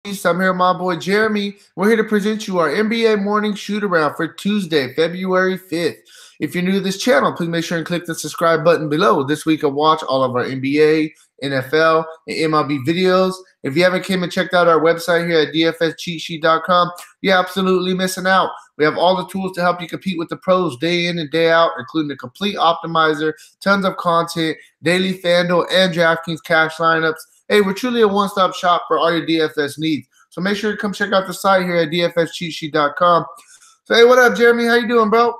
I'm here with my boy Jeremy. We're here to present you our NBA morning shoot around for Tuesday, February 5th. If you're new to this channel, please make sure and click the subscribe button below. This week, I'll watch all of our NBA, NFL, and MLB videos. If you haven't came and checked out our website here at dfscheatsheet.com, you're absolutely missing out. We have all the tools to help you compete with the pros day in and day out, including a complete optimizer, tons of content, daily Fanduel and Draftkings cash lineups. Hey, we're truly a one-stop shop for all your DFS needs. So make sure to come check out the site here at dfscheatsheet.com. So, hey, what up, Jeremy? How you doing, bro?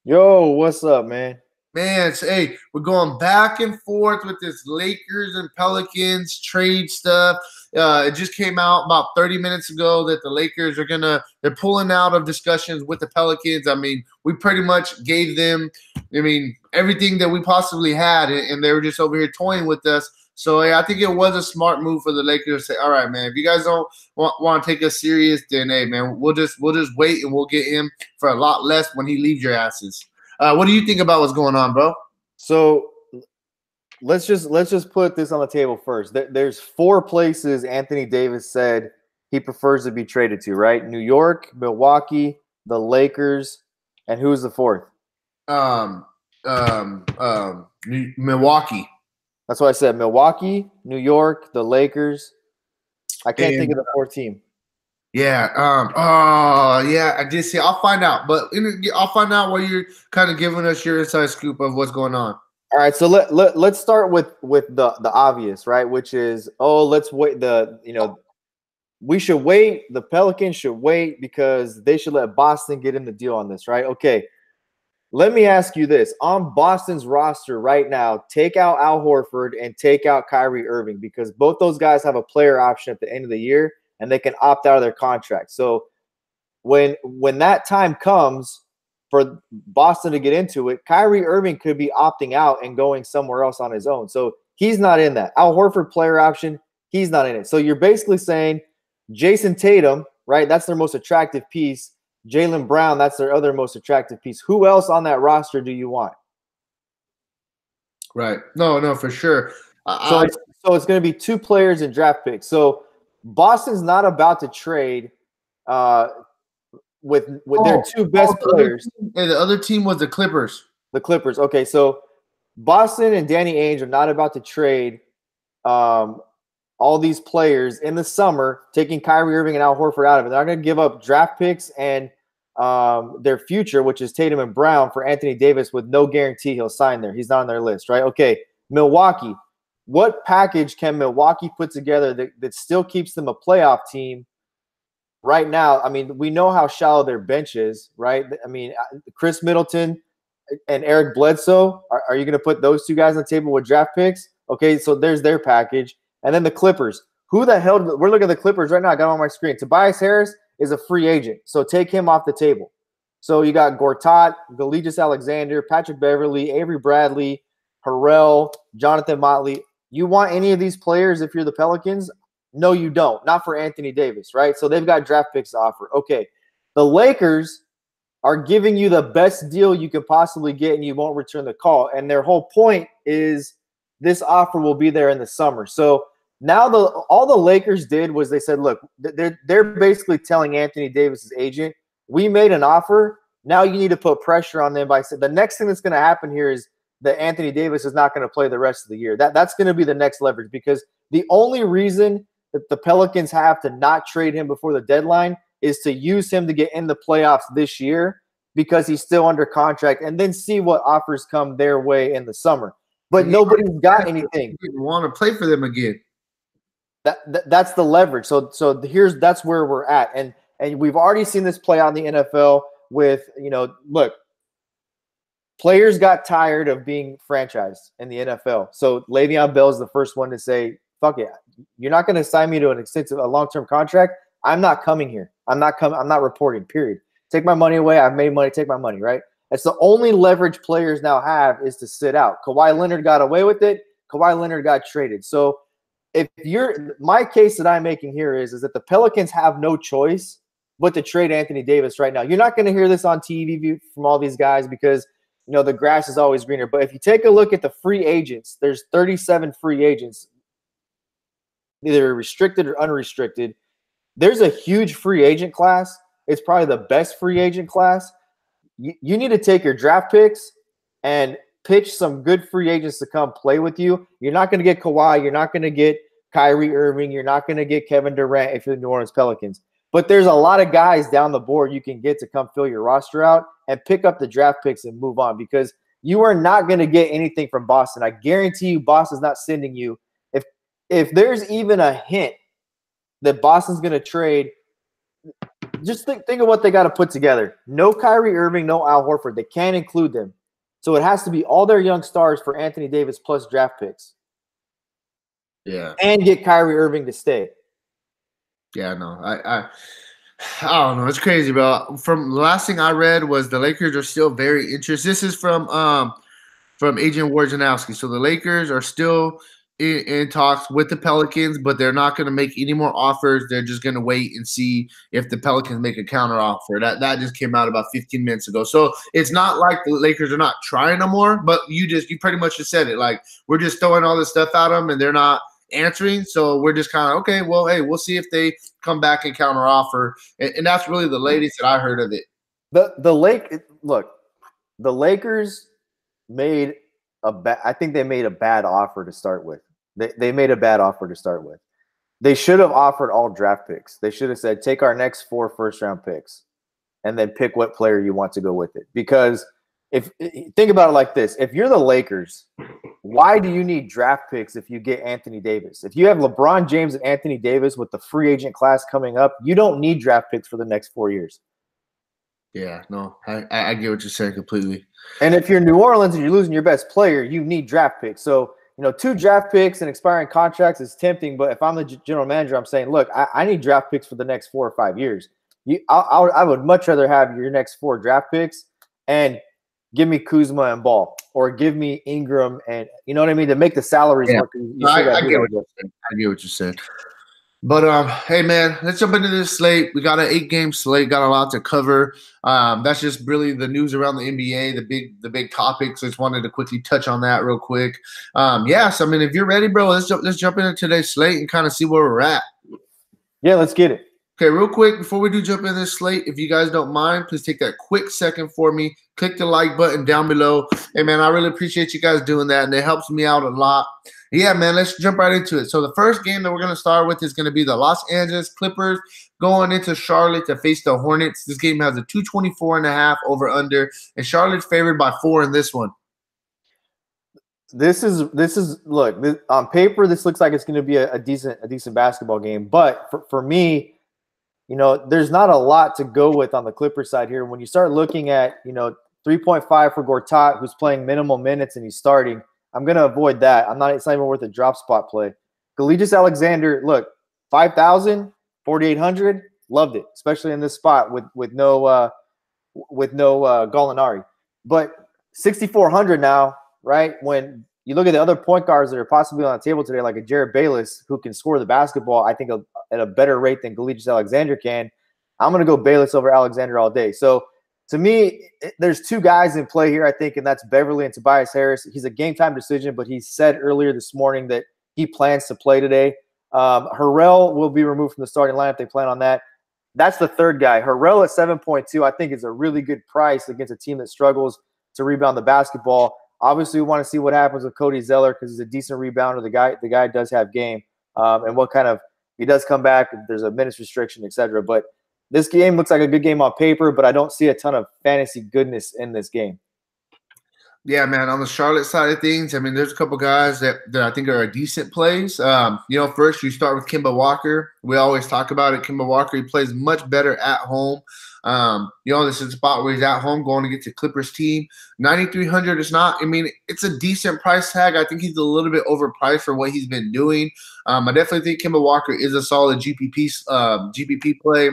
Yo, what's up, man? Man, so, hey, we're going back and forth with this Lakers and Pelicans trade stuff. It just came out about 30 minutes ago that the Lakers they're pulling out of discussions with the Pelicans. I mean, we pretty much gave them, everything that we possibly had, and they were just over here toying with us. So yeah, I think it was a smart move for the Lakers to say, all right, man, if you guys don't want to take us serious, then hey, man, we'll just wait and we'll get him for a lot less when he leaves your asses. What do you think about what's going on, bro? So let's just put this on the table first. There's 4 places Anthony Davis said he prefers to be traded to, right? New York, Milwaukee, the Lakers, and who's the 4th? Milwaukee. That's what I said. Milwaukee, New York, the Lakers. I can't think of the 4th team. Yeah. Yeah. I did see. I'll find out, but I'll find out while you're kind of giving us your inside scoop of what's going on. All right. So let's start with the obvious, right? Which is, let's wait. We should wait. The Pelicans should wait because they should let Boston get in the deal on this, right? Okay. Let me ask you this. On Boston's roster right now, take out Al Horford and take out Kyrie Irving because both those guys have a player option at the end of the year and they can opt out of their contract. So when that time comes for Boston to get into it, Kyrie Irving could be opting out and going somewhere else on his own. So he's not in that. Al Horford player option, he's not in it. So you're basically saying Jason Tatum, right? That's their most attractive piece. Jaylen Brown, that's their other most attractive piece. Who else on that roster do you want? Right. No, for sure. So it's going to be 2 players and draft picks. So Boston's not about to trade with their 2 best players. The other team was the Clippers. The Clippers. Okay, so Boston and Danny Ainge are not about to trade all these players in the summer, taking Kyrie Irving and Al Horford out of it. They're not going to give up draft picks and their future, which is Tatum and Brown, for Anthony Davis with no guarantee he'll sign there. He's not on their list, right? Okay, Milwaukee. What package can Milwaukee put together that still keeps them a playoff team right now? I mean, we know how shallow their bench is, right? I mean, Chris Middleton and Eric Bledsoe, are you going to put those 2 guys on the table with draft picks? Okay, so there's their package. And then the Clippers. Who the hell? We're looking at the Clippers right now. I got them on my screen. Tobias Harris is a free agent, so take him off the table. So you got Gortat, Galigius Alexander, Patrick Beverly, Avery Bradley, Harrell, Jonathan Motley. You want any of these players if you're the Pelicans? No, you don't. Not for Anthony Davis, right? So they've got draft picks to offer. Okay. The Lakers are giving you the best deal you could possibly get, and you won't return the call. And their whole point is this offer will be there in the summer. So now all the Lakers did was they said, look, they're basically telling Anthony Davis's agent, we made an offer. Now you need to put pressure on them by saying the next thing that's going to happen here is that Anthony Davis is not going to play the rest of the year. That's going to be the next leverage because the only reason that the Pelicans have to not trade him before the deadline is to use him to get in the playoffs this year because he's still under contract and then see what offers come their way in the summer. But nobody's got anything. Want to play for them again. That's the leverage. So that's where we're at. And we've already seen this play out in the NFL with, look, players got tired of being franchised in the NFL. So Le'Veon Bell is the first one to say, fuck it. You're not going to sign me to a long-term contract. I'm not coming here. I'm not reporting, period. Take my money away. I've made money. Take my money, right? That's the only leverage players now have is to sit out. Kawhi Leonard got away with it. Kawhi Leonard got traded. So my case that I'm making here is that the Pelicans have no choice but to trade Anthony Davis right now. You're not going to hear this on TV from all these guys because, the grass is always greener. But if you take a look at the free agents, there's 37 free agents, either restricted or unrestricted. there's a huge free agent class. It's probably the best free agent class. You need to take your draft picks and pitch some good free agents to come play with you. You're not going to get Kawhi. You're not going to get Kyrie Irving. You're not going to get Kevin Durant if you're the New Orleans Pelicans. But there's a lot of guys down the board you can get to come fill your roster out and pick up the draft picks and move on, because you are not going to get anything from Boston. I guarantee you Boston's not sending you. If there's even a hint that Boston's going to trade, just think of what they got to put together. No Kyrie Irving, no Al Horford. They can't include them. So it has to be all their young stars for Anthony Davis plus draft picks. Yeah. And get Kyrie Irving to stay. Yeah, no. I don't know. It's crazy, bro. From the last thing I read was the Lakers are still very interested. This is from Agent Wojnarowski. So the Lakers are still in talks with the Pelicans, but they're not going to make any more offers. They're just going to wait and see if the Pelicans make a counter offer. That just came out about 15 minutes ago. So it's not like the Lakers are not trying no more, but you pretty much just said it. Like, we're just throwing all this stuff at them and they're not answering. So we're just kind of, okay, well, hey, we'll see if they come back and counter offer. And that's really the latest that I heard of it. The Lakers made I think they made a bad offer to start with. They made a bad offer to start with. They should have offered all draft picks. They should have said, take our next 4 first-round picks and then pick what player you want to go with it. Because think about it like this. If you're the Lakers, why do you need draft picks if you get Anthony Davis? If you have LeBron James and Anthony Davis with the free agent class coming up, you don't need draft picks for the next 4 years. Yeah, no, I get what you're saying completely. And if you're New Orleans and you're losing your best player, you need draft picks. So, 2 draft picks and expiring contracts is tempting. But if I'm the general manager, I'm saying, look, I need draft picks for the next 4 or 5 years. I would much rather have your next 4 draft picks and give me Kuzma and Ball, or give me Ingram, and you know what I mean, to make the salaries work. I get what you're saying. But hey man, let's jump into this slate. We got an 8-game slate, got a lot to cover. That's just really the news around the NBA, the big topics. I just wanted to quickly touch on that real quick. So I mean, if you're ready, bro, let's jump into today's slate and kind of see where we're at. Yeah, let's get it. Okay, real quick, before we do jump in this slate, if you guys don't mind, please take that quick second for me. Click the like button down below. Hey, man, I really appreciate you guys doing that, and it helps me out a lot. Yeah, man, let's jump right into it. So the first game that we're going to start with is going to be the Los Angeles Clippers going into Charlotte to face the Hornets. This game has a 224.5 over-under, and Charlotte's favored by 4 in this one. This is look, on paper, this looks like it's going to be a decent basketball game. But for me, there's not a lot to go with on the Clippers side here. When you start looking at, 3.5 for Gortat, who's playing minimal minutes and he's starting, I'm going to avoid that. It's not even worth a drop spot play. Gilgeous Alexander, look, 5,000, 4,800, loved it, especially in this spot with no Gallinari. But 6,400 now, right? When you look at the other point guards that are possibly on the table today, like a Jared Bayless, who can score the basketball, I think, at a better rate than Gilgeous Alexander can, I'm going to go Bayless over Alexander all day. So, to me, there's 2 guys in play here, I think, and that's Beverly and Tobias Harris. He's a game-time decision, but he said earlier this morning that he plans to play today. Harrell will be removed from the starting lineup. They plan on that. That's the third guy. Harrell at 7.2, I think, is a really good price against a team that struggles to rebound the basketball. Obviously, we want to see what happens with Cody Zeller because he's a decent rebounder. The guy does have game, and what kind of he does come back. There's a minutes restriction, etc. But this game looks like a good game on paper, but I don't see a ton of fantasy goodness in this game. Yeah, man, on the Charlotte side of things, I mean, there's a couple guys that I think are decent plays. First you start with Kemba Walker. We always talk about it. Kemba Walker, he plays much better at home. This is a spot where he's at home going against the Clippers team. 9,300 is not, it's a decent price tag. I think he's a little bit overpriced for what he's been doing. I definitely think Kemba Walker is a solid GPP play.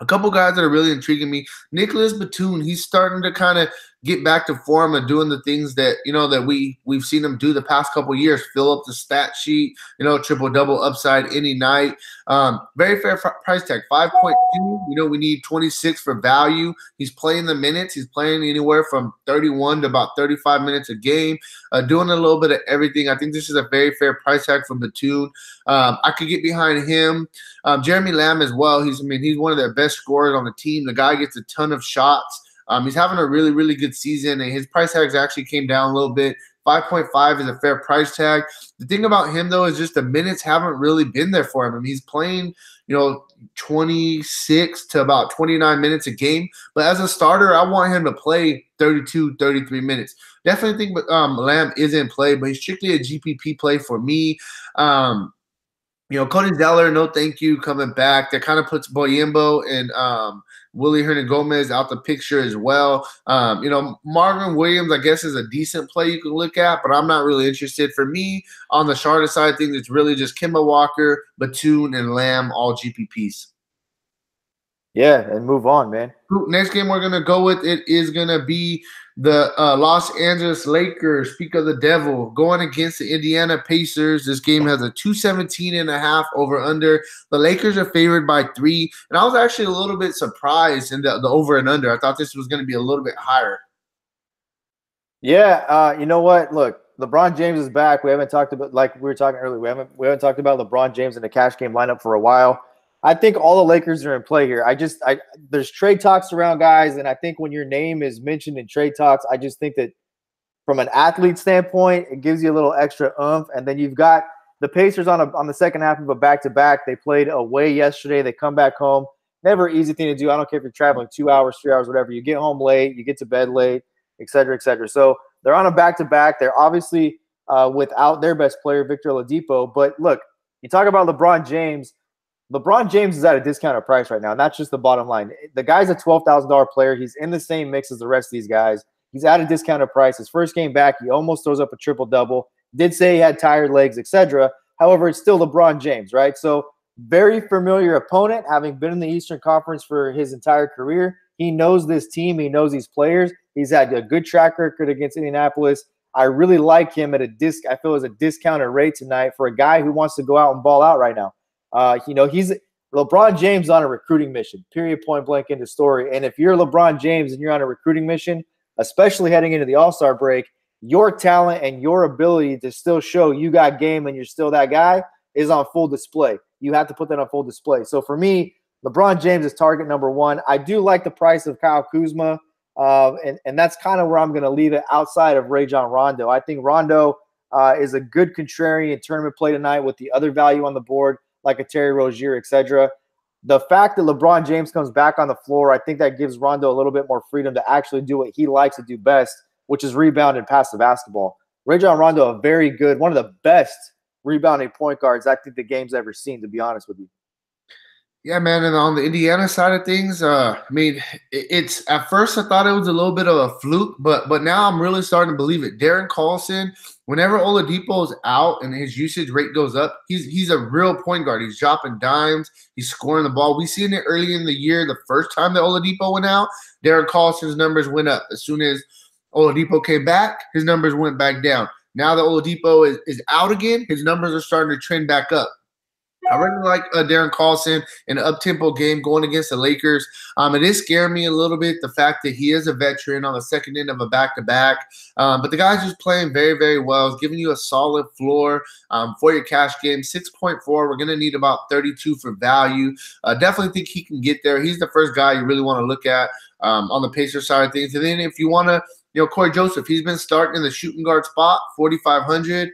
A couple guys that are really intriguing me. Nicholas Batum, he's starting to kind of get back to form of doing the things that that we've seen him do the past couple of years. Fill up the stat sheet, triple double upside any night. Very fair price tag, 5.2. We need 26 for value. He's playing the minutes. He's playing anywhere from 31 to about 35 minutes a game, doing a little bit of everything. I think this is a very fair price tag from the tune. I could get behind him. Jeremy Lamb as well. He's one of their best scorers on the team. The guy gets a ton of shots. He's having a really, really good season, and his price tags actually came down a little bit. 5.5 is a fair price tag. The thing about him, though, is just the minutes haven't really been there for him. I mean, he's playing, 26 to about 29 minutes a game. But as a starter, I want him to play 32, 33 minutes. Definitely think Lamb is in play, but he's strictly a GPP play for me. Cody Zeller, no thank you, coming back. That kind of puts Boyembo and Willie Hernangomez out the picture as well. Marvin Williams, I guess, is a decent play you can look at, but I'm not really interested. For me, on the shorter side of things, it's really just Kemba Walker, Batum, and Lamb, all GPPs. Yeah, and move on, man. Next game we're going to go with, it is going to be the Los Angeles Lakers, speak of the devil, going against the Indiana Pacers. This game has a 217.5 over under. The Lakers are favored by 3, and I was actually a little bit surprised in the over and under. I thought this was going to be a little bit higher. Yeah, you know what? Look, LeBron James is back. We haven't talked about, like we were talking earlier, we haven't talked about LeBron James in the cash game lineup for a while. I think all the Lakers are in play here. There's trade talks around, guys, and I think when your name is mentioned in trade talks, I just think that from an athlete standpoint, it gives you a little extra oomph. And then you've got the Pacers on the second half of a back-to-back. They played away yesterday. They come back home. Never an easy thing to do. I don't care if you're traveling 2 hours, 3 hours, whatever. You get home late, you get to bed late, et cetera, et cetera. So they're on a back-to-back. They're obviously without their best player, Victor Oladipo. But look, you talk about LeBron James. LeBron James is at a discounted price right now, and that's just the bottom line. The guy's a $12,000 player. He's in the same mix as the rest of these guys. He's at a discounted price. His first game back, he almost throws up a triple-double. Did say he had tired legs, etc. However, it's still LeBron James, right? So very familiar opponent, having been in the Eastern Conference for his entire career. He knows this team. He knows these players. He's had a good track record against Indianapolis. I really like him at I feel as a discounted rate tonight for a guy who wants to go out and ball out right now. He's LeBron James on a recruiting mission, period, point blank, into story. And if you're LeBron James and you're on a recruiting mission, especially heading into the All-Star break, your talent and your ability to still show you got game and you're still that guy is on full display. You have to put that on full display. So for me, LeBron James is target number 1. I do like the price of Kyle Kuzma, and that's kind of where I'm going to leave it outside of Rajon Rondo. I think Rondo is a good contrarian tournament play tonight with the other value on the board, like a Terry Rozier, etc. The fact that LeBron James comes back on the floor, I think that gives Rondo a little bit more freedom to actually do what he likes to do best, which is rebound and pass the basketball. Rajon Rondo, a very good, one of the best rebounding point guards I think the game's ever seen, to be honest with you. Yeah, man, and on the Indiana side of things, it's at first I thought it was a little bit of a fluke, but now I'm really starting to believe it. Darren Collison, whenever Oladipo is out and his usage rate goes up, he's a real point guard. He's dropping dimes, he's scoring the ball. We seen it early in the year. The first time that Oladipo went out, Darren Collison's numbers went up. As soon as Oladipo came back, his numbers went back down. Now that Oladipo is out again, his numbers are starting to trend back up. I really like Darren Collison in an up-tempo game going against the Lakers. It is scaring me a little bit, the fact that he is a veteran on the second end of a back-to-back. But the guy's just playing very, very well. He's giving you a solid floor for your cash game. 6.4. We're going to need about 32 for value. Definitely think he can get there. He's the first guy you really want to look at on the Pacers side of things. And then if you want to, Corey Joseph, he's been starting in the shooting guard spot, 4,500.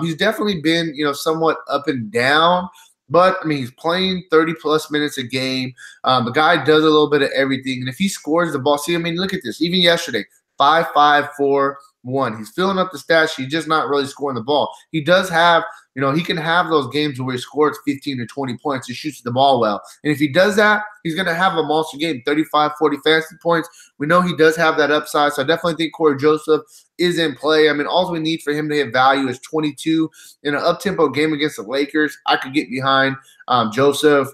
He's definitely been, somewhat up and down. But, he's playing 30-plus minutes a game. The guy does a little bit of everything. And if he scores the ball, look at this. Even yesterday, 5, 5, 4, 1. He's filling up the stat sheet, just not really scoring the ball. He does have, he can have those games where he scores 15 to 20 points and shoots the ball well. And if he does that, he's going to have a monster game, 35, 40 fantasy points. We know he does have that upside, so I definitely think Corey Joseph is in play. All we need for him to hit value is 22 in an up-tempo game against the Lakers. I could get behind Joseph.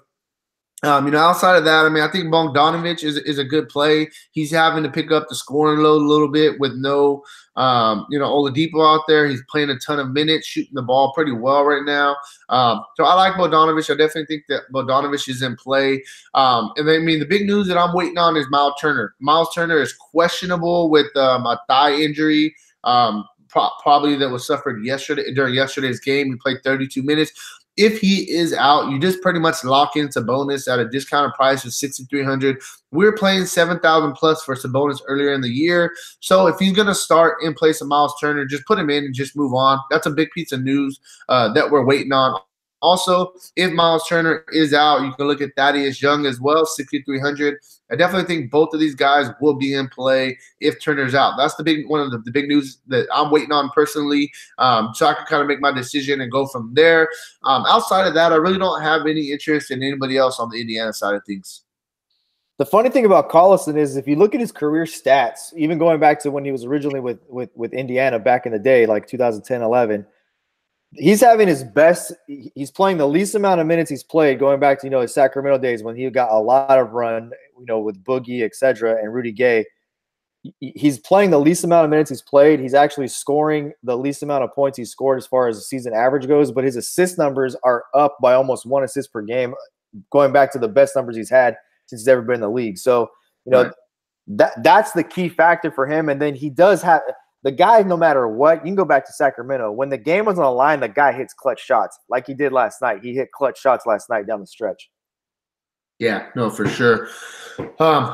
Outside of that, I mean, I think Bogdanovich is a good play. He's having to pick up the scoring load a little bit with no, Oladipo out there. He's playing a ton of minutes, shooting the ball pretty well right now. So I like Bogdanovich. I definitely think that Bogdanovich is in play. And then, I mean, the big news that I'm waiting on is Miles Turner. Miles Turner is questionable with a thigh injury. Probably that was suffered during yesterday's game. He played 32 minutes. If he is out, you just pretty much lock in Sabonis at a discounted price of 6,300. We were playing 7,000 plus for Sabonis earlier in the year. So if he's going to start in place of Miles Turner, just put him in and just move on. That's a big piece of news that we're waiting on. Also, if Miles Turner is out, you can look at Thaddeus Young as well, 6,300. I definitely think both of these guys will be in play if Turner's out. That's one of the big news that I'm waiting on personally, so I can kind of make my decision and go from there. Outside of that, I really don't have any interest in anybody else on the Indiana side of things. The funny thing about Collison is if you look at his career stats, even going back to when he was originally with Indiana back in the day, like 2010-11, he's having his best. He's playing the least amount of minutes he's played going back to, his Sacramento days when he got a lot of run, with Boogie, etc., and Rudy Gay. He's playing the least amount of minutes he's played. He's actually scoring the least amount of points he's scored as far as the season average goes, but his assist numbers are up by almost 1 assist per game, going back to the best numbers he's had since he's ever been in the league. So, Right. that's the key factor for him. And then he does have – the guy, no matter what, you can go back to Sacramento. When the game was on the line, the guy hits clutch shots like he did last night. He hit clutch shots last night down the stretch. Yeah, no, for sure.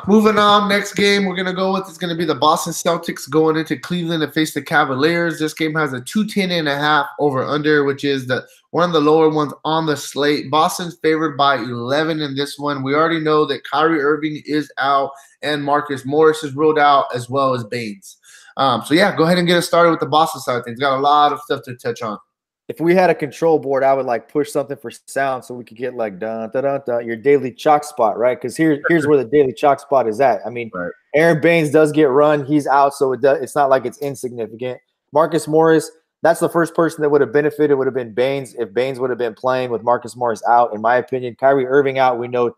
Moving on, next game we're going to go with is going to be the Boston Celtics going into Cleveland to face the Cavaliers. This game has a 210.5 over-under, which is one of the lower ones on the slate. Boston's favored by 11 in this one. We already know that Kyrie Irving is out and Marcus Morris is ruled out, as well as Baines. So, yeah, go ahead and get us started with the Boston side of things. Got a lot of stuff to touch on. If we had a control board, I would push something for sound so we could get your daily chalk spot, right? Because here's where the daily chalk spot is at. I mean, Right. Aaron Baines does get run. He's out, so it's not like it's insignificant. Marcus Morris, that's the first person that would have benefited would have been Baines if Baines would have been playing with Marcus Morris out, in my opinion. Kyrie Irving out, we know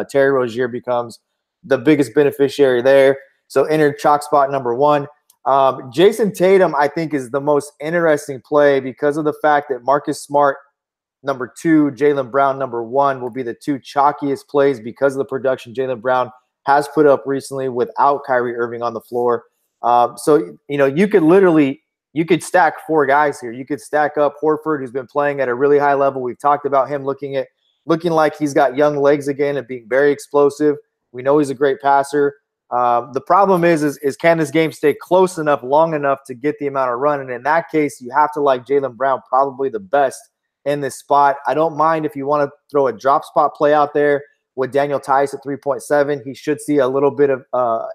Terry Rozier becomes the biggest beneficiary there. So enter chalk spot number 1. Jason Tatum, I think, is the most interesting play because of the fact that Marcus Smart, number 2, Jaylen Brown, number 1, will be the 2 chalkiest plays because of the production Jaylen Brown has put up recently without Kyrie Irving on the floor. So, you could stack 4 guys here. You could stack up Horford, who's been playing at a really high level. We've talked about him looking like he's got young legs again and being very explosive. We know he's a great passer. The problem is can this game stay close enough, long enough to get the amount of run? And in that case, you have to like Jaylen Brown probably the best in this spot. I don't mind if you want to throw a drop spot play out there with Daniel Tice at 3.7. He should see a little bit of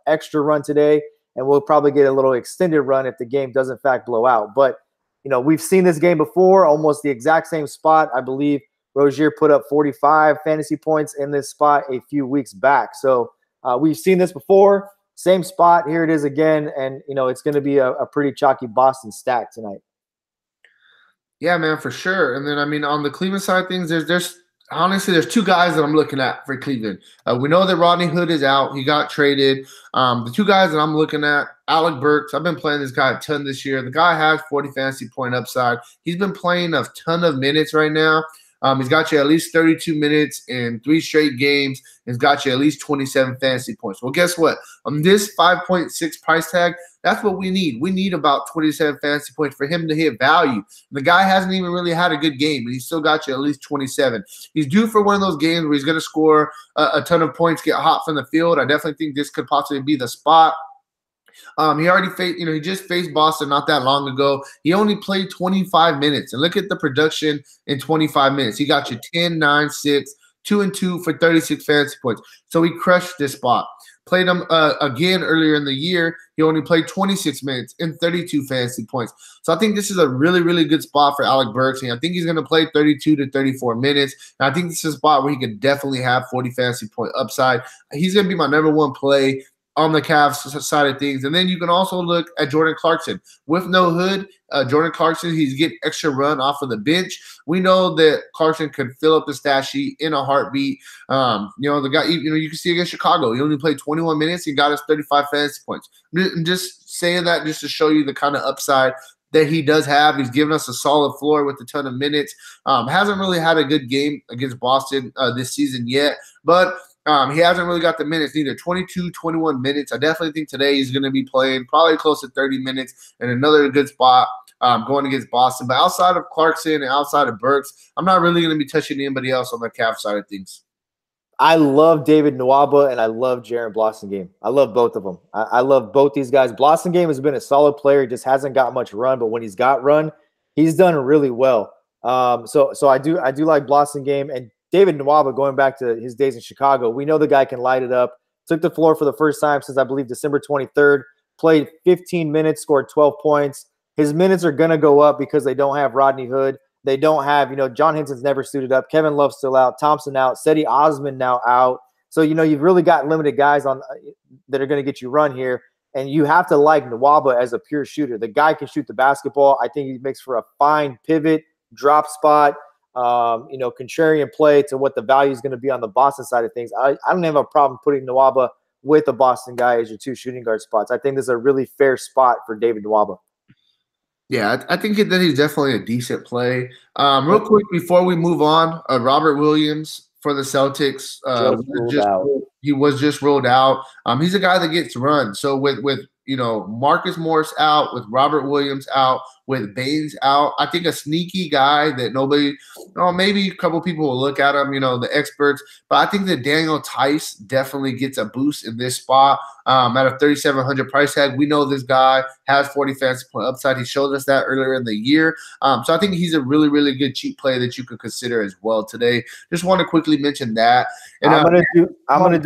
extra run today, and we'll probably get a little extended run if the game does in fact blow out. But, we've seen this game before, almost the exact same spot. I believe Rozier put up 45 fantasy points in this spot a few weeks back. So, we've seen this before, same spot. Here it is again, and it's going to be a pretty chalky Boston stack tonight. Yeah, man, for sure. And then, I mean, on the Cleveland side of things, there's honestly 2 guys that I'm looking at for Cleveland. We know that Rodney Hood is out; he got traded. The 2 guys that I'm looking at, Alec Burks. I've been playing this guy a ton this year. The guy has 40 fantasy point upside. He's been playing a ton of minutes right now. He's got you at least 32 minutes in 3 straight games. He's got you at least 27 fantasy points. Well, guess what? On this 5.6 price tag, that's what we need. We need about 27 fantasy points for him to hit value. The guy hasn't even really had a good game, but he's still got you at least 27. He's due for one of those games where he's going to score a ton of points, get hot from the field. I definitely think this could possibly be the spot. He already faced, he just faced Boston not that long ago. He only played 25 minutes. And look at the production in 25 minutes. He got you 10, 9, 6, 2 and 2 for 36 fantasy points. So he crushed this spot. Played him again earlier in the year. He only played 26 minutes and 32 fantasy points. So I think this is a really, really good spot for Alec Burks. And I think he's going to play 32 to 34 minutes. And I think this is a spot where he could definitely have 40 fantasy point upside. He's going to be my number 1 play on the Cavs side of things. And then you can also look at Jordan Clarkson. With no Hood, Jordan Clarkson, he's getting extra run off of the bench. We know that Clarkson could fill up the stat sheet in a heartbeat. The guy, you can see against Chicago. He only played 21 minutes. He got us 35 fantasy points. I'm just saying that just to show you the kind of upside that he does have. He's given us a solid floor with a ton of minutes. Hasn't really had a good game against Boston this season yet, but he hasn't really got the minutes neither. 22, 21 minutes. I definitely think today he's going to be playing probably close to 30 minutes in another good spot going against Boston. But outside of Clarkson and outside of Burks, I'm not really going to be touching anybody else on the Cavs side of things. I love David Nwaba and I love Jaren Blossomgame. I love both of them. I love both these guys. Blossomgame has been a solid player. He just hasn't got much run, but when he's got run, he's done really well. So I do like Blossomgame and David Nwaba. Going back to his days in Chicago, we know the guy can light it up. Took the floor for the first time since I believe December 23rd. Played 15 minutes, scored 12 points. His minutes are gonna go up because they don't have Rodney Hood. They don't have, John Hinson's never suited up. Kevin Love's still out. Thompson out. Cedi Osman now out. So, you've really got limited guys on that are going to get you run here. And you have to like Nwaba as a pure shooter. The guy can shoot the basketball. I think he makes for a fine pivot, drop spot, contrarian play to what the value is going to be on the Boston side of things. I don't have a problem putting Nwaba with a Boston guy as your two shooting guard spots. I think this is a really fair spot for David Nwaba. Yeah, I think that he's definitely a decent play. Real quick before we move on, Robert Williams for the Celtics. He was just ruled out. He's a guy that gets run. So with Marcus Morris out, with Robert Williams out, with Baines out, I think a sneaky guy that maybe a couple people will look at him, the experts. But I think that Daniel Tice definitely gets a boost in this spot at a 3,700 price tag. We know this guy has 40 fantasy point upside. He showed us that earlier in the year. So I think he's a really, really good cheap play that you could consider as well today. Just want to quickly mention that. And I'm gonna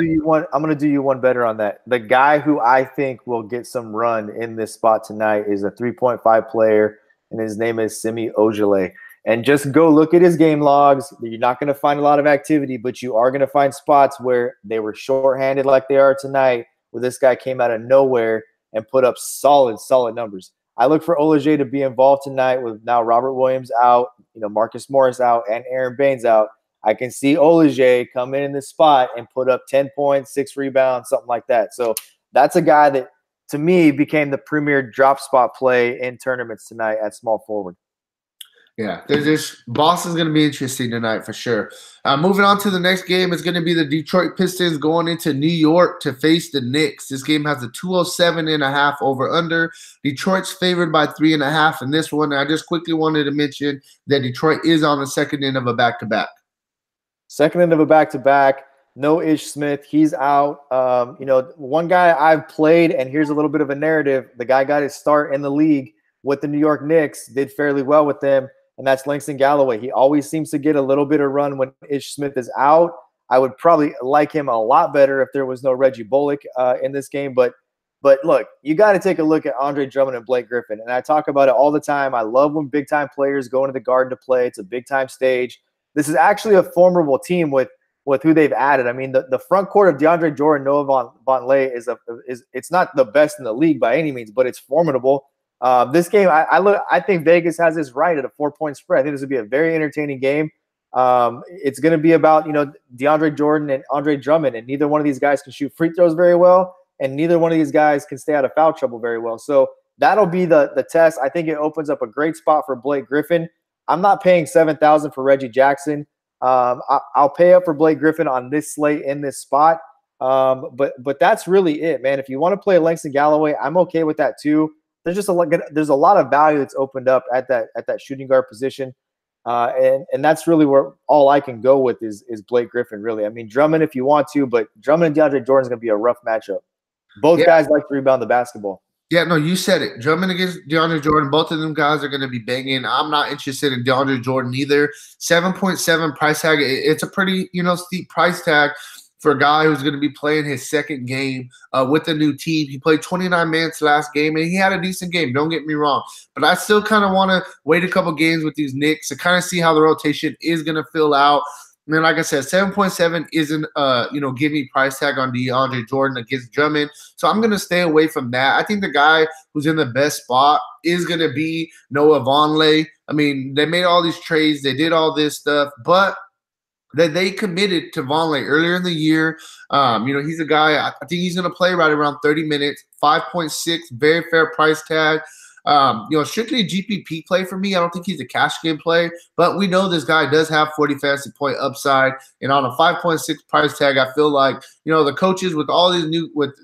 do you one better on that. The guy who I think will get some run in this spot tonight is a 3.5 player, and his name is Semi Ojeleye. And just go look at his game logs. You're not going to find a lot of activity, but you are going to find spots where they were shorthanded like they are tonight, where this guy came out of nowhere and put up solid numbers. I look for Ojeleye to be involved tonight with now Robert Williams out, Marcus Morris out, and Aaron Baines out. I can see Ojeleye come in this spot and put up 10 points, 6 rebounds, something like that. So that's a guy that, to me, became the premier drop spot play in tournaments tonight at small forward. Yeah, Boston's going to be interesting tonight for sure. Moving on to the next game, it's going to be the Detroit Pistons going into New York to face the Knicks. This game has a 207.5 over/under. Detroit's favored by 3.5 in this one. I just quickly wanted to mention that Detroit is on the second end of a back-to-back. Second end of a back-to-back. No Ish Smith. He's out. One guy I've played, and here's a little bit of a narrative. The guy got his start in the league with the New York Knicks, did fairly well with them, and that's Langston Galloway. He always seems to get a little bit of run when Ish Smith is out. I would probably like him a lot better if there was no Reggie Bullock in this game. But look, you got to take a look at Andre Drummond and Blake Griffin. And I talk about it all the time. I love when big-time players go into the Garden to play. It's a big-time stage. This is actually a formidable team with who they've added. I mean, the front court of DeAndre Jordan, Noah Vonleh is it's not the best in the league by any means, but it's formidable. This game, I think Vegas has this right at a 4-point spread. I think this would be a very entertaining game. It's going to be about DeAndre Jordan and Andre Drummond, and neither one of these guys can shoot free throws very well, and neither one of these guys can stay out of foul trouble very well. So that'll be the test. I think it opens up a great spot for Blake Griffin. I'm not paying $7,000 for Reggie Jackson. I'll pay up for Blake Griffin on this slate in this spot. But that's really it, man. If you want to play Langston Galloway, I'm okay with that too. There's a lot of value that's opened up at that shooting guard position. And that's really where all I can go with is Blake Griffin, really. I mean, Drummond if you want to, but Drummond and DeAndre Jordan is going to be a rough matchup. Both guys like to rebound the basketball. Yeah, no, you said it. Drummond against DeAndre Jordan, both of them guys are going to be banging. I'm not interested in DeAndre Jordan either. 7.7 price tag. It's a pretty, steep price tag for a guy who's going to be playing his second game with a new team. He played 29 minutes last game, and he had a decent game. Don't get me wrong. But I still kind of want to wait a couple games with these Knicks to kind of see how the rotation is going to fill out. I mean, like I said, 7.7 isn't give me price tag on DeAndre Jordan against Drummond. So I'm gonna stay away from that. I think the guy who's in the best spot is gonna be Noah Vonleh. I mean, they made all these trades, they did all this stuff, but that they committed to Vonleh earlier in the year. He's a guy, I think he's going to play right around 30 minutes, 5.6, very fair price tag. Strictly GPP play for me. I don't think he's a cash game play, but we know this guy does have 40 fantasy point upside. And on a 5.6 price tag, I feel like, the coaches with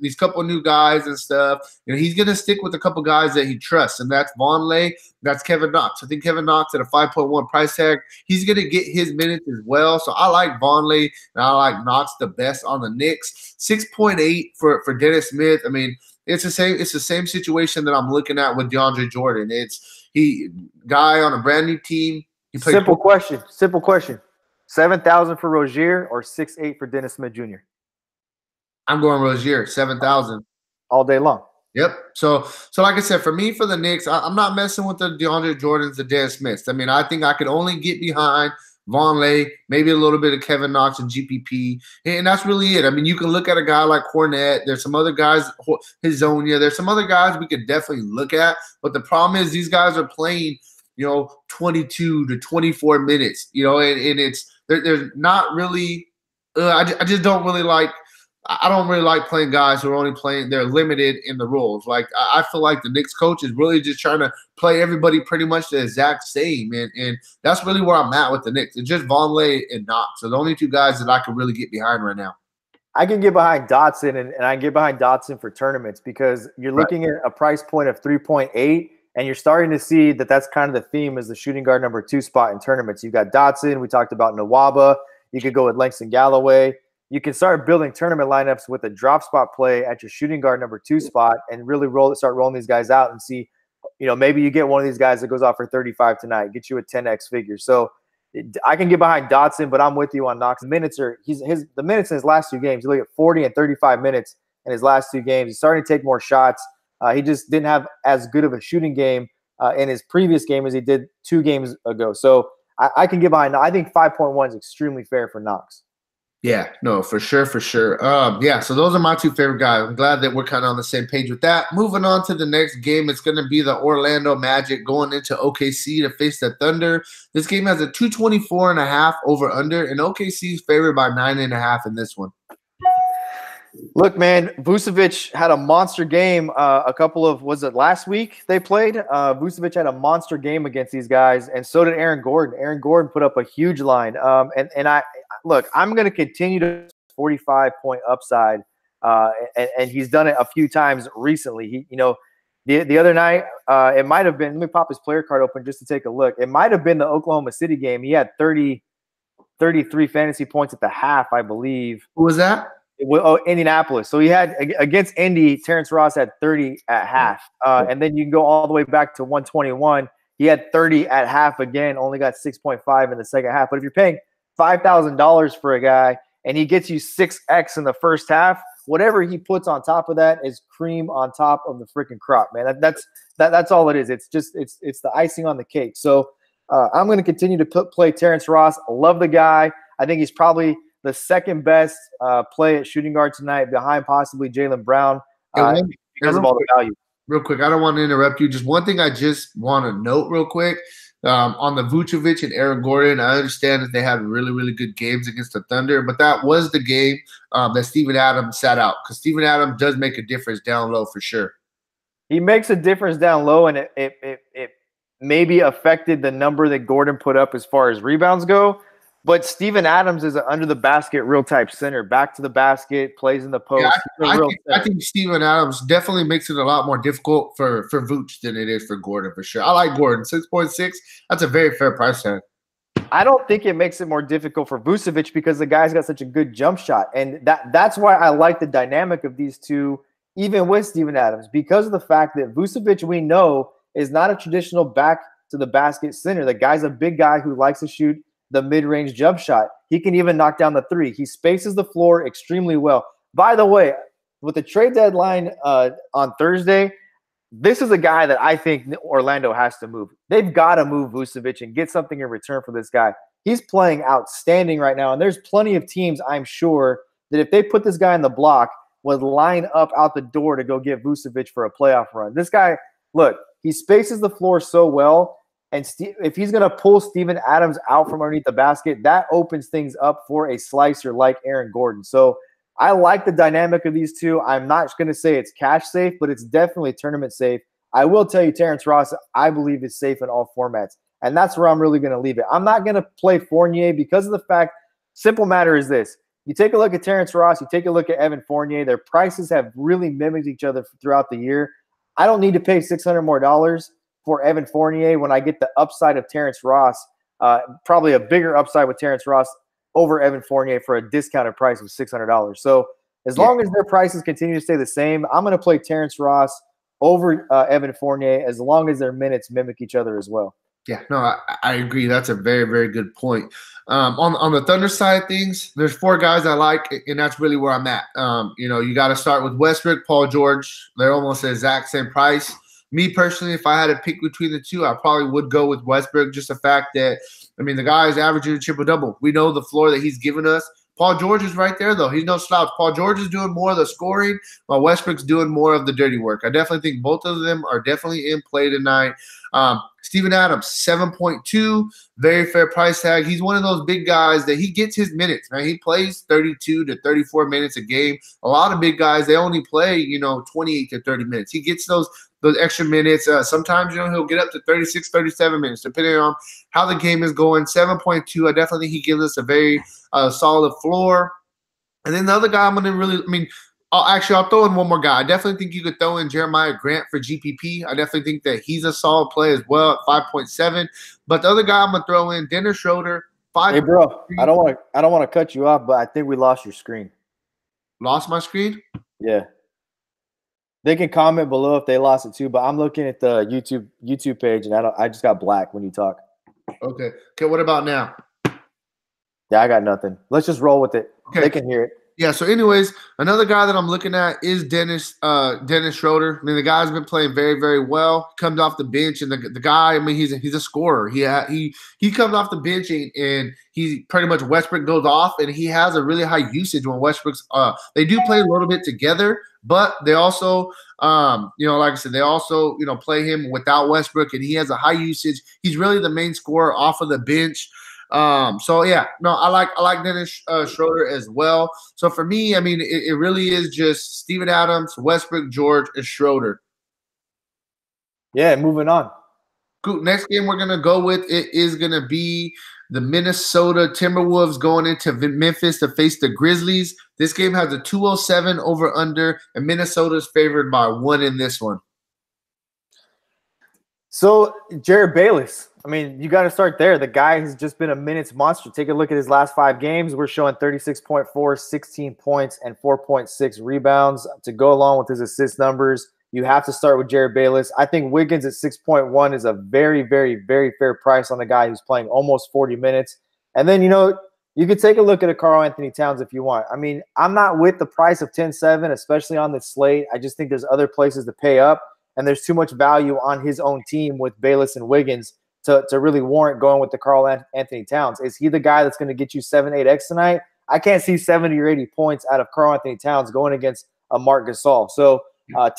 these couple new guys and stuff, he's going to stick with a couple guys that he trusts, and that's Vonleh, that's Kevin Knox. I think Kevin Knox at a 5.1 price tag, he's going to get his minutes as well. So I like Vonleh and I like Knox the best on the Knicks. 6.8 for Dennis Smith. I mean, it's the same situation that I'm looking at with DeAndre Jordan. He guy on a brand new team. Simple question. 7,000 for Rozier or 6.8 for Dennis Smith Jr.? I'm going Rozier, 7,000 all day long. Yep. So like I said, for me, for the Knicks, I'm not messing with the DeAndre Jordans, the Dan Smiths. I mean, I think I could only get behind Vonleh, maybe a little bit of Kevin Knox and GPP, and that's really it. I mean, you can look at a guy like Cornette. There's some other guys, Hazonia. There's some other guys we could definitely look at, but the problem is these guys are playing, 22 to 24 minutes, and it's they're not really. I just don't really like. I don't really like playing guys who are only playing. They're limited in the roles. Like I feel like the Knicks coach is really just trying to play everybody pretty much the exact same, and that's really where I'm at with the Knicks. It's just Vonleh and Knox. So the only two guys that I can really get behind right now. I can get behind Dotson, and I can get behind Dotson for tournaments because you're looking at a price point of 3.8, and you're starting to see that that's kind of the theme is the shooting guard number 2 spot in tournaments. You've got Dotson. We talked about Nwaba. You could go with Langston Galloway. You can start building tournament lineups with a drop spot play at your shooting guard number 2 spot and really start rolling these guys out and see, maybe you get one of these guys that goes off for 35 tonight, get you a 10x figure. So I can get behind Dotson, but I'm with you on Knox. The minutes in his last 2 games. You look at 40 and 35 minutes in his last 2 games. He's starting to take more shots. He just didn't have as good of a shooting game in his previous game as he did 2 games ago. So I can get behind. I think 5.1 is extremely fair for Knox. Yeah, no, for sure. So those are my 2 favorite guys. I'm glad that we're kind of on the same page with that. Moving on to the next game, it's going to be the Orlando Magic going into OKC to face the Thunder. This game has a 224.5 over under, and OKC is favored by 9.5 in this one. Look, man, Vucevic had a monster game. Was it last week they played? Vucevic had a monster game against these guys, and so did Aaron Gordon. Aaron Gordon put up a huge line. I'm going to continue to 45-point upside, and he's done it a few times recently. The other night, it might have been. Let me pop his player card open just to take a look. It might have been the Oklahoma City game. He had 33 fantasy points at the half, I believe. Who was that? Indianapolis. So he had against Indy, Terrence Ross had 30 at half. And then you can go all the way back to 121. He had 30 at half again, only got 6.5 in the second half. But if you're paying $5,000 for a guy and he gets you 6x in the first half, whatever he puts on top of that is cream on top of the freaking crop, man. That's all it is. It's the icing on the cake. So I'm going to continue to play Terrence Ross. I love the guy. I think he's probably the second best play at shooting guard tonight, behind possibly Jaylen Brown, because of all the value. Real quick, I don't want to interrupt you. Just one thing I just want to note real quick. On the Vucevic and Aaron Gordon, I understand that they had really, really good games against the Thunder, but that was the game that Steven Adams sat out, because Steven Adams does make a difference down low for sure. He makes a difference down low, and it maybe affected the number that Gordon put up as far as rebounds go. But Steven Adams is an under-the-basket real type center. Back to the basket, plays in the post. Yeah, I think Steven Adams definitely makes it a lot more difficult for Vooch than it is for Gordon, for sure. I like Gordon. 6.6, that's a very fair price tag. I don't think it makes it more difficult for Vucevic because the guy's got such a good jump shot. And that's why I like the dynamic of these two, even with Steven Adams, because of the fact that Vucevic, we know, is not a traditional back-to-the-basket center. The guy's a big guy who likes to shoot the mid-range jump shot. He can even knock down the 3. He spaces the floor extremely well. By the way, with the trade deadline on Thursday, this is a guy that I think Orlando has to move. They've got to move Vucevic and get something in return for this guy. He's playing outstanding right now, and there's plenty of teams, I'm sure, that if they put this guy in the block, would line up out the door to go get Vucevic for a playoff run. This guy, look, he spaces the floor so well, and if he's going to pull Steven Adams out from underneath the basket, that opens things up for a slicer like Aaron Gordon. So I like the dynamic of these two. I'm not going to say it's cash safe, but it's definitely tournament safe. I will tell you, Terrence Ross, I believe is safe in all formats. And that's where I'm really going to leave it. I'm not going to play Fournier because of the fact, simple matter is this. You take a look at Terrence Ross, you take a look at Evan Fournier, their prices have really mimicked each other throughout the year. I don't need to pay $600 more for Evan Fournier when I get the upside of Terrence Ross, probably a bigger upside with Terrence Ross over Evan Fournier for a discounted price of $600. So as long as their prices continue to stay the same, I'm going to play Terrence Ross over Evan Fournier as long as their minutes mimic each other as well. Yeah, no, I agree. That's a very, very good point. On the Thunder side of things, there's 4 guys I like, and that's really where I'm at. You got to start with Westbrook, Paul George. They're almost the exact same price. Me personally, if I had to pick between the two, I probably would go with Westbrook. Just the fact that, the guy is averaging a triple-double. We know the floor that he's given us. Paul George is right there, though. He's no slouch. Paul George is doing more of the scoring, while Westbrook's doing more of the dirty work. I definitely think both of them are definitely in play tonight. Steven Adams, 7.2, very fair price tag. He's one of those big guys that he gets his minutes, man. He plays 32 to 34 minutes a game. A lot of big guys, they only play, 28 to 30 minutes. He gets those extra minutes. Sometimes, he'll get up to 36, 37 minutes, depending on how the game is going. 7.2, I definitely think he gives us a very solid floor. And then the other guy I'm going to really – I'll throw in one more guy. I definitely think you could throw in Jeremiah Grant for GPP. I definitely think that he's a solid play as well at 5.7. But the other guy I'm gonna throw in, Dennis Schroeder, 5. Hey, bro, I don't want to cut you off, but I think we lost your screen. Lost my screen? Yeah. They can comment below if they lost it too, but I'm looking at the YouTube page, and I just got black when you talk. Okay. What about now? Yeah, I got nothing. Let's just roll with it. Okay. They can hear it. Yeah, so anyways, another guy that I'm looking at is Dennis Schroeder. The guy's been playing very, very well. Comes off the bench, and the guy, he's a scorer. He comes off the bench, and he pretty much Westbrook goes off, and he has a really high usage when Westbrook's they do play a little bit together, but they also like I said, they also play him without Westbrook, and he has a high usage. He's really the main scorer off of the bench. I like Dennis Schroeder as well. So for me, it really is just Steven Adams, Westbrook, George, and Schroeder. Yeah, moving on. Cool. Next game we're gonna go with it is gonna be the Minnesota Timberwolves going into Memphis to face the Grizzlies. This game has a 207 over under, and Minnesota's favored by 1 in this one. So Jared Bayless, you got to start there. The guy has just been a minutes monster. Take a look at his last 5 games. We're showing 36.4, 16 points, and 4.6 rebounds to go along with his assist numbers. You have to start with Jared Bayless. I think Wiggins at 6.1 is a very, very, very fair price on a guy who's playing almost 40 minutes. And then, you could take a look at a Karl Anthony Towns if you want. I'm not with the price of 10-7, especially on this slate. I just think there's other places to pay up. And there's too much value on his own team with Bayless and Wiggins to really warrant going with the Karl Anthony Towns. Is he the guy that's going to get you 7-8x tonight? I can't see 70 or 80 points out of Karl Anthony Towns going against a Marc Gasol. So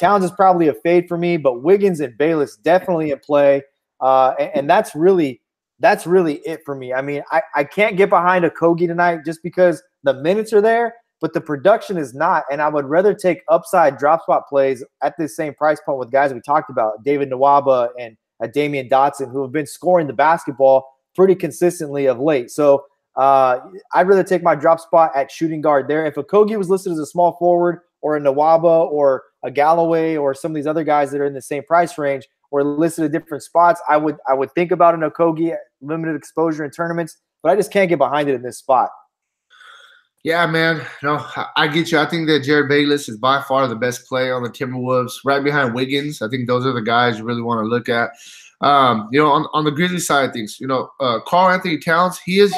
Towns is probably a fade for me, but Wiggins and Bayless definitely in play. And that's really it for me. I can't get behind a Kogi tonight just because the minutes are there, but the production is not. And I would rather take upside drop spot plays at this same price point with guys we talked about, David Nwaba and Damian Dotson, who have been scoring the basketball pretty consistently of late. So I'd rather take my drop spot at shooting guard there. If a Kogi was listed as a small forward, or a Nwaba or a Galloway or some of these other guys that are in the same price range or listed at different spots, I would think about an Okogie, limited exposure in tournaments, but I just can't get behind it in this spot. Yeah, man. No, I get you. I think that Jared Bayless is by far the best player on the Timberwolves, right behind Wiggins. I think those are the guys you really want to look at. On the Grizzlies side of things, Karl Anthony Towns, he is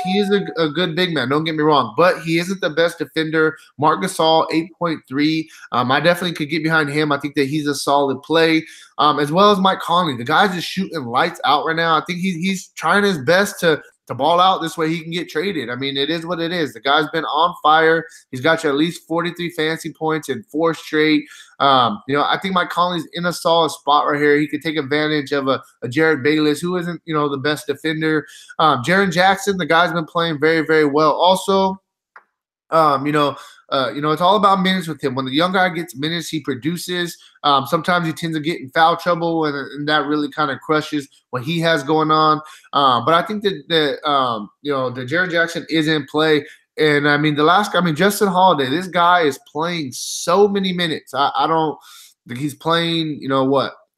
a good big man. Don't get me wrong, but he isn't the best defender. Marc Gasol, 8.3. I definitely could get behind him. I think that he's a solid play, as well as Mike Conley. The guy's just shooting lights out right now. I think he's trying his best to to ball out. This way he can get traded. I mean, it is what it is. The guy's been on fire. He's got you at least 43 fantasy points in 4 straight. I think Mike Conley's in a solid spot right here. He could take advantage of a Jared Bayless, who isn't, the best defender. Jaren Jackson, the guy's been playing very, very well. Also, it's all about minutes with him. When the young guy gets minutes, he produces. Sometimes he tends to get in foul trouble, and that really kind of crushes what he has going on. But I think that the Jaren Jackson is in play. And I mean, Justin Holiday, this guy is playing so many minutes. I don't think he's playing,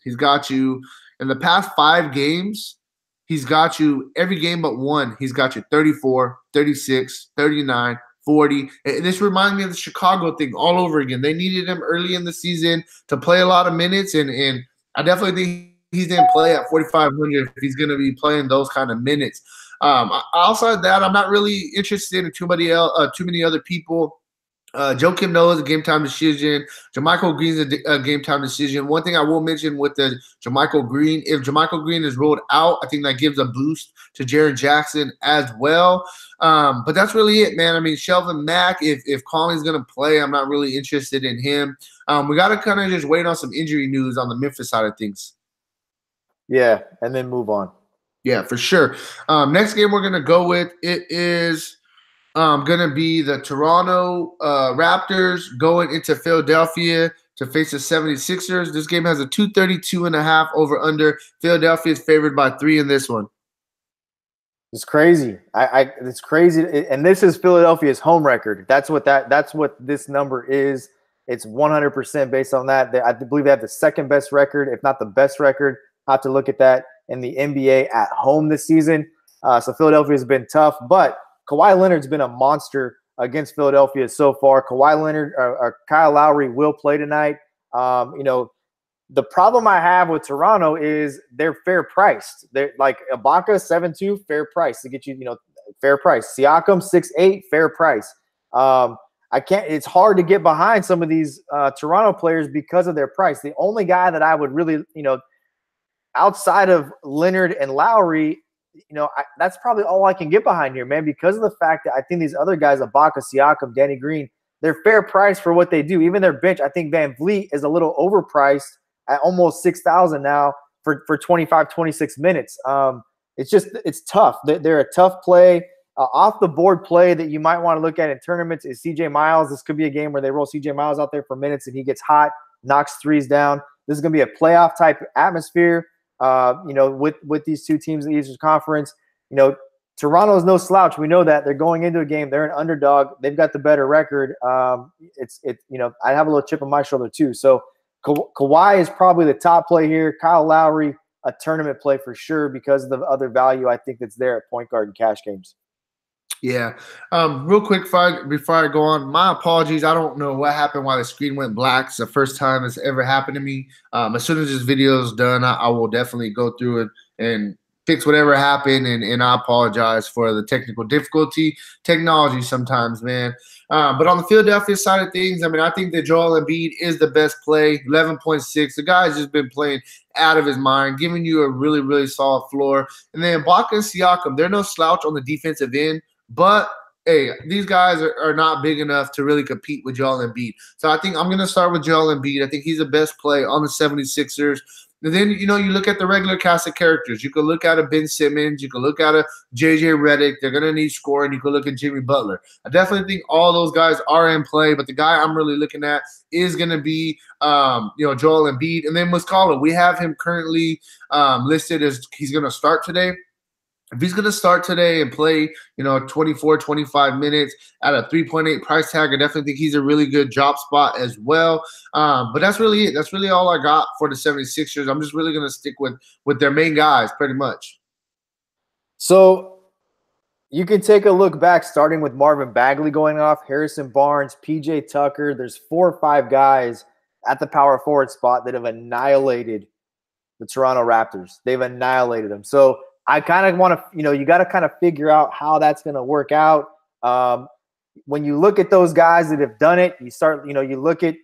he's got you in the past 5 games. He's got you every game but one. He's got you 34, 36, 39, 40. This reminds me of the Chicago thing all over again. They needed him early in the season to play a lot of minutes, and I definitely think he's in play at 4,500 if he's going to be playing those kind of minutes. Outside that, I'm not really interested in too many other people. Joakim Noah is a game-time decision. JaMychal Green's a game-time decision. One thing I will mention with the JaMychal Green, if JaMychal Green is ruled out, I think that gives a boost to Jaren Jackson as well. But that's really it, man. I mean, Shelvin Mack, if Conley's going to play, I'm not really interested in him. We got to kind of just wait on some injury news on the Memphis side of things. Yeah, and then move on. Yeah, for sure. Next game we're going to go with, it is going to be the Toronto Raptors going into Philadelphia to face the 76ers. This game has a 232.5 over-under. Philadelphia is favored by 3 in this one. It's crazy. It's crazy, and this is Philadelphia's home record. That's what this number is. It's 100% based on that. I believe they have the second best record, if not the best record. I have to look at that in the NBA at home this season. So Philadelphia has been tough, but Kawhi Leonard's been a monster against Philadelphia so far. Kawhi Leonard or Kyle Lowry will play tonight. The problem I have with Toronto is they're fair priced. They're like Ibaka 7-2, fair price to get you, fair price. Siakam 6-8, fair price. It's hard to get behind some of these Toronto players because of their price. The only guy that I would really, outside of Leonard and Lowry, that's probably all I can get behind here, man, because of the fact that I think these other guys, Ibaka, Siakam, Danny Green, they're fair price for what they do. Even their bench, I think Van Vliet is a little overpriced at almost 6,000 now for 25, 26 minutes. It's tough. They're a tough play. Off the board play that you might want to look at in tournaments is CJ Miles. This could be a game where they roll CJ Miles out there for minutes and he gets hot, knocks threes down. This is going to be a playoff type atmosphere. With these two teams in the Eastern Conference, Toronto is no slouch. We know that they're going into a game. They're an underdog. They've got the better record. I have a little chip on my shoulder too. So Kawhi is probably the top play here. Kyle Lowry, a tournament play for sure because of the other value I think that's there at point guard and cash games. Yeah. Real quick before I go on, my apologies. I don't know what happened, why the screen went black. It's the first time it's ever happened to me. As soon as this video is done, I will definitely go through it and fix whatever happened, and I apologize for the technical difficulty. Technology sometimes, man. But on the Philadelphia side of things, I think that Joel Embiid is the best play, 11.6. The guy's just been playing out of his mind, giving you a really, really solid floor. And then Ibaka and Siakam, they're no slouch on the defensive end. But, hey, these guys are not big enough to really compete with Joel Embiid. So I think I'm going to start with Joel Embiid. I think he's the best play on the 76ers. And then, you look at the regular cast of characters. You could look at a Ben Simmons. You could look at a J.J. Redick. They're going to need scoring. You could look at Jimmy Butler. I definitely think all those guys are in play, but the guy I'm really looking at is going to be, Joel Embiid. And then Muscala, we have him currently listed as he's going to start today. If he's going to start today and play, 24, 25 minutes at a 3.8 price tag, I definitely think he's a really good job spot as well. But that's really it. That's really all I got for the 76ers. I'm just really going to stick with their main guys pretty much. So you can take a look back, starting with Marvin Bagley going off, Harrison Barnes, PJ Tucker. There's 4 or 5 guys at the power forward spot that have annihilated the Toronto Raptors. They've annihilated them. So I kind of want to, you got to kind of figure out how that's going to work out. When you look at those guys that have done it, you start, you look at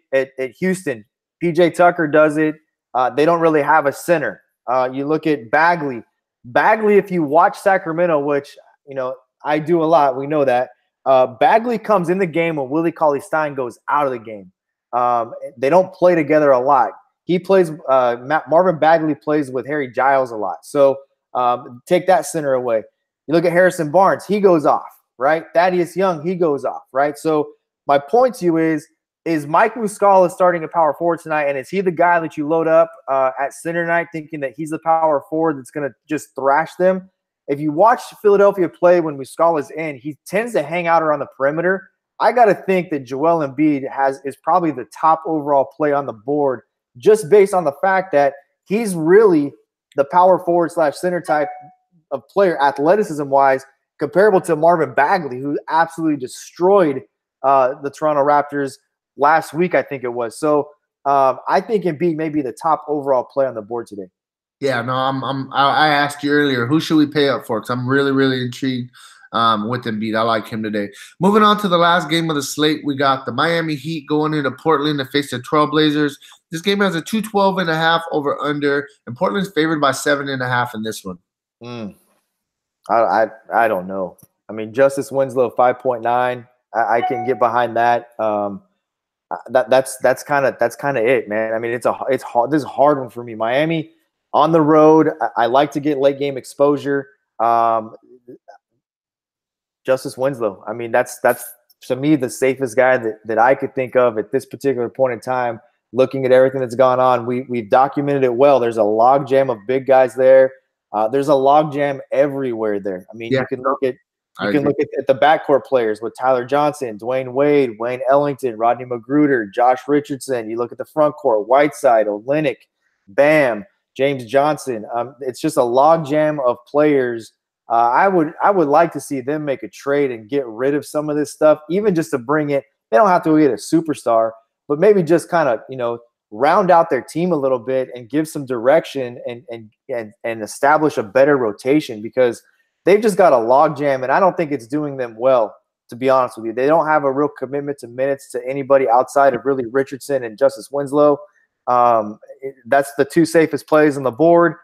Houston. PJ Tucker does it. They don't really have a center. You look at Bagley. If you watch Sacramento, which, I do a lot. We know that. Bagley comes in the game when Willie Cauley-Stein goes out of the game. They don't play together a lot. He plays Marvin Bagley plays with Harry Giles a lot. So take that center away. You look at Harrison Barnes, he goes off, right? Thaddeus Young, he goes off, right? So my point to you is Mike Muscala starting at power forward tonight, and is he the guy that you load up at center tonight thinking that he's the power forward that's going to just thrash them? If you watch Philadelphia play when Muscala's in, he tends to hang out around the perimeter. I got to think that Joel Embiid is probably the top overall play on the board just based on the fact that he's really the power forward / center type of player, athleticism-wise, comparable to Marvin Bagley, who absolutely destroyed the Toronto Raptors last week, I think it was. So I think Embiid may be the top overall play on the board today. Yeah, no, I asked you earlier, who should we pay up for? Because I'm really, really intrigued with Embiid. I like him today. Moving on to the last game of the slate, we got the Miami Heat going into Portland to face the Trailblazers. This game has a 212.5 over under, and Portland's favored by 7.5 in this one. I don't know. I mean, Justice Winslow 5.9. I can get behind that. That's kind of it, man. I mean, it's hard. This is a hard one for me. Miami on the road. I like to get late game exposure. Justice Winslow. I mean, that's to me the safest guy that I could think of at this particular point in time. Looking at everything that's gone on, we've documented it well. There's a log jam of big guys there. There's a log jam everywhere there. I mean, you can look at the backcourt players with Tyler Johnson, Dwayne Wade, Wayne Ellington, Rodney Magruder, Josh Richardson. You look at the front court, Whiteside, Olynyk, Bam, James Johnson. It's just a log jam of players. I would like to see them make a trade and get rid of some of this stuff, even just to bring it. They don't have to get a superstar, but maybe just kind of, round out their team a little bit and give some direction and establish a better rotation, because they've just got a log jam, and I don't think it's doing them well, to be honest with you. They don't have a real commitment to minutes to anybody outside of really Richardson and Justice Winslow. That's the two safest plays on the board.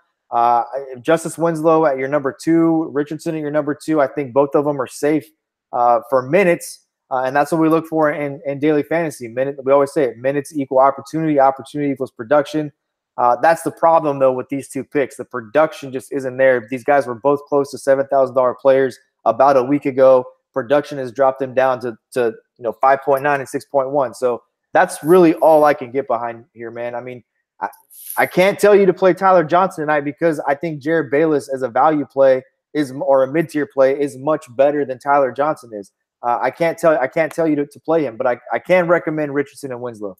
Justice Winslow at your number 2, Richardson at your number 2. I think both of them are safe for minutes. And that's what we look for in daily fantasy. We always say it, minutes equal opportunity, opportunity equals production. That's the problem, though, with these two picks. The production just isn't there. These guys were both close to $7,000 players about a week ago. Production has dropped them down to 5.9 and 6.1. So that's really all I can get behind here, man. I mean, I can't tell you to play Tyler Johnson tonight because I think Jared Bayless as a value play or a mid-tier play is much better than Tyler Johnson is. I can't tell you to play him, but I can recommend Richardson and Winslow.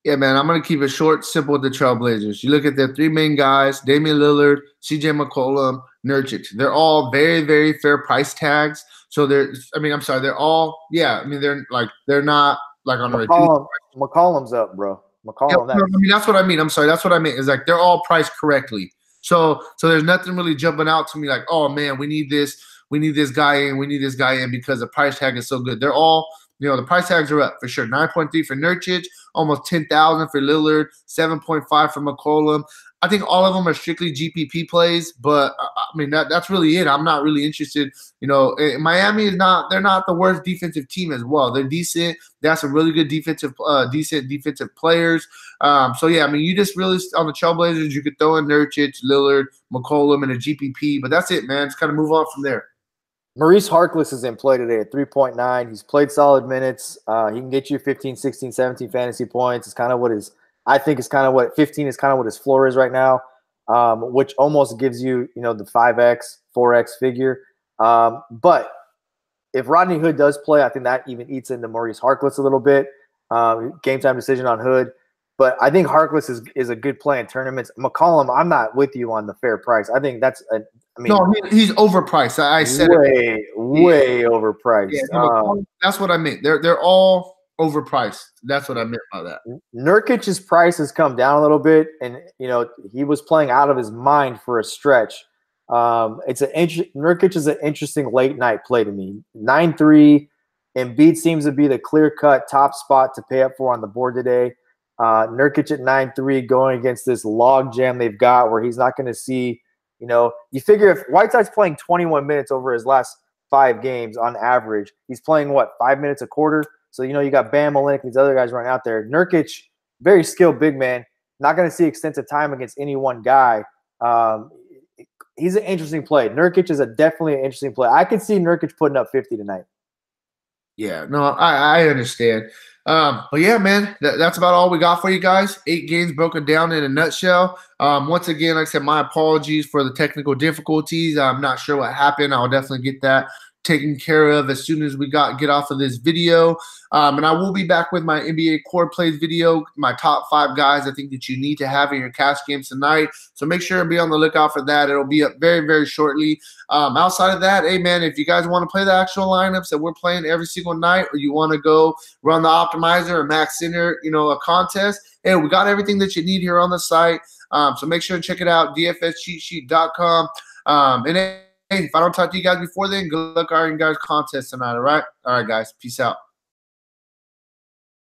Yeah, man, I'm going to keep it short, simple with the Trailblazers. You look at their 3 main guys, Damian Lillard, CJ McCollum, Nurkic. They're all very, very fair price tags. So they're all, they're not like on a McCollum's up, bro. McCollum. Yeah, that's what I mean. I'm sorry. That's what I mean. Is like they're all priced correctly. So there's nothing really jumping out to me like, oh, man, we need this guy in because the price tag is so good. They're all, the price tags are up for sure. 9.3 for Nurkic, almost 10,000 for Lillard, 7.5 for McCollum. I think all of them are strictly GPP plays, but I mean that's really it. I'm not really interested. Miami they're not the worst defensive team as well. They're decent. They have some really good decent defensive players. So yeah, I mean, you just really on the Trailblazers, you could throw in Nurkic, Lillard, McCollum, and a GPP, but that's it, man. Just kind of move on from there. Maurice Harkless is in play today at 3.9. He's played solid minutes. He can get you 15, 16, 17 fantasy points. It's kind of what 15 is kind of what his floor is right now, which almost gives you, the 5X, 4X figure. But if Rodney Hood does play, I think that even eats into Maurice Harkless a little bit. Game time decision on Hood. But I think Harkless is a good play in tournaments. McCollum, I'm not with you on the fair price. I think no, he's overpriced. I said way overpriced. Yeah, that's what I meant. They're all overpriced. That's what I meant by that. Nurkic's price has come down a little bit, and he was playing out of his mind for a stretch. Nurkic is an interesting late night play to me. 9.3, Embiid seems to be the clear-cut top spot to pay up for on the board today. Nurkic at 9.3 going against this log jam they've got where he's not going to see, you figure if Whiteside's playing 21 minutes over his last 5 games on average. He's playing, 5 minutes a quarter? So, you got Bam, Olenek, these other guys running out there. Nurkic, very skilled big man. Not going to see extensive time against any one guy. He's an interesting play. Nurkic is definitely an interesting play. I could see Nurkic putting up 50 tonight. Yeah, no, I understand. But yeah, man, that's about all we got for you guys. 8 games broken down in a nutshell. Once again, like I said, my apologies for the technical difficulties. I'm not sure what happened. I'll definitely get that taken care of as soon as we get off of this video. And I will be back with my NBA core plays video, my top 5 guys I think that you need to have in your cash games tonight. So make sure to be on the lookout for that. It'll be up very, very shortly. Outside of that, hey, man, if you guys want to play the actual lineups that we're playing every single night, or you want to go run the optimizer or max center, a contest, hey, we got everything that you need here on the site. So make sure to check it out, dfscheatsheet.com. And hey, if I don't talk to you guys before then, good luck on your guys' contest tonight, all right? All right, guys. Peace out.